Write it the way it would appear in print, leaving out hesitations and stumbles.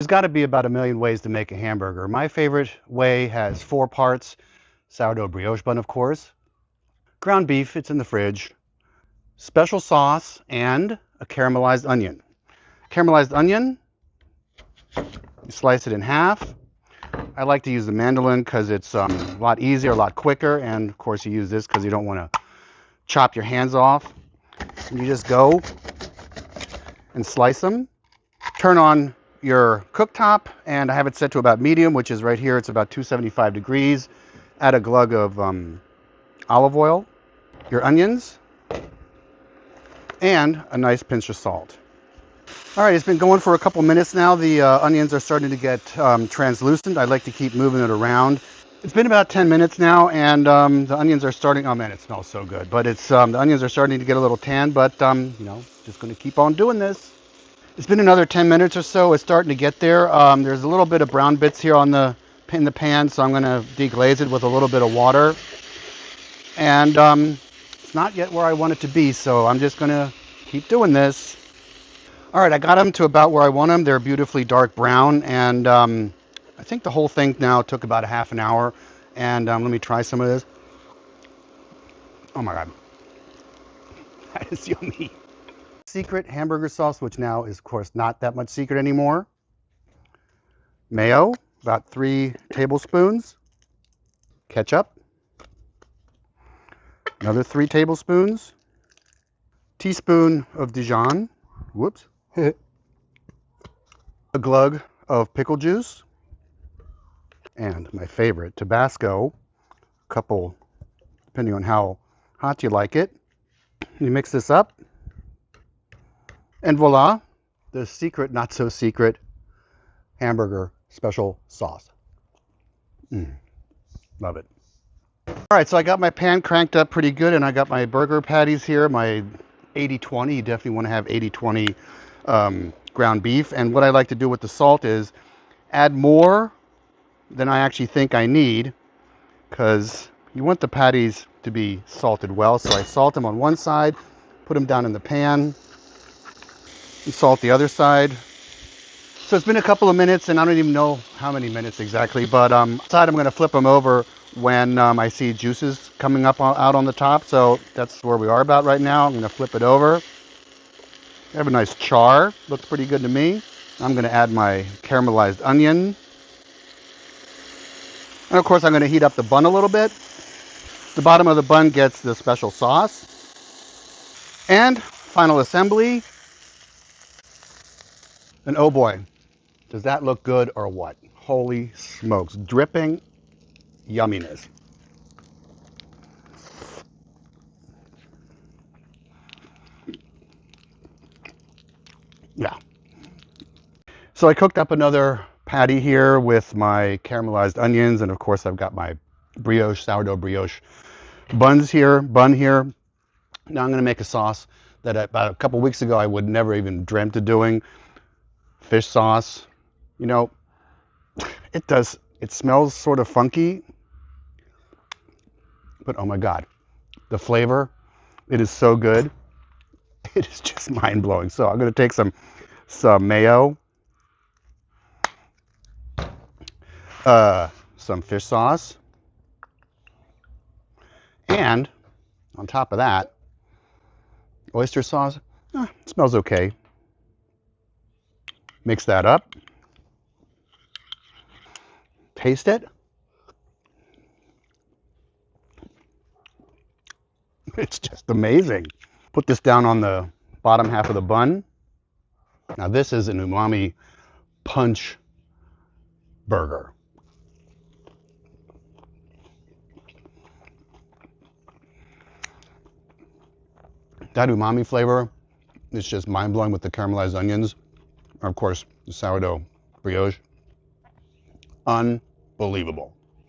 There's got to be about a million ways to make a hamburger. My favorite way has 4 parts. Sourdough brioche bun, of course. Ground beef, it's in the fridge. Special sauce and a caramelized onion. Caramelized onion, you slice it in half. I like to use the mandolin because it's a lot easier, a lot quicker. And of course you use this because you don't want to chop your hands off. And you just go and slice them. Turn on your cooktop, and I have it set to about medium, which is right here. It's about 275 degrees. Add a glug of olive oil, your onions, and a nice pinch of salt. All right, it's been going for a couple minutes now. The onions are starting to get translucent. I like to keep moving it around. It's been about 10 minutes now, and the onions are starting, oh man, it smells so good. But it's the onions are starting to get a little tan, but you know, just gonna keep on doing this. It's been another 10 minutes or so. It's starting to get there. There's a little bit of brown bits here in the pan, so I'm gonna deglaze it with a little bit of water. And it's not yet where I want it to be, so I'm just gonna keep doing this. All right, I got them to about where I want them. They're beautifully dark brown, and I think the whole thing now took about a half an hour. And let me try some of this. Oh my God, that is yummy. Secret hamburger sauce, which now is of course not that much secret anymore. Mayo, about 3 tablespoons. Ketchup, another 3 tablespoons. Teaspoon of Dijon. Whoops. A glug of pickle juice. And my favorite, Tabasco. A couple, depending on how hot you like it. You mix this up. And voila, the secret, not so secret, hamburger special sauce. Love it. All right, so I got my pan cranked up pretty good, and I got my burger patties here, my 80-20. You definitely want to have 80-20 ground beef. And what I like to do with the salt is add more than I actually think I need, because you want the patties to be salted well. So I salt them on one side, put them down in the pan, and salt the other side. So it's been a couple of minutes, and I don't even know how many minutes exactly, but I'm going to flip them over when I see juices coming up out on the top. So that's where we are about right now. I'm going to flip it over. I have a nice char. Looks pretty good to me. I'm going to add my caramelized onion. And of course, I'm going to heat up the bun a little bit. The bottom of the bun gets the special sauce. And final assembly. And oh boy, does that look good or what? Holy smokes. Dripping yumminess. Yeah. So I cooked up another patty here with my caramelized onions, and of course I've got my sourdough brioche bun here. Now I'm going to make a sauce that about a couple weeks ago I would never even dreamt of doing. Fish sauce. You know, it smells sort of funky, but oh my God, the flavor, it is so good. It is just mind-blowing. So I'm going to take some mayo, some fish sauce, and on top of that, oyster sauce. It smells okay. Mix that up. Taste it. It's just amazing. Put this down on the bottom half of the bun. Now this is an umami punch burger. That umami flavor is just mind-blowing with the caramelized onions. Of course, the sourdough brioche. Unbelievable.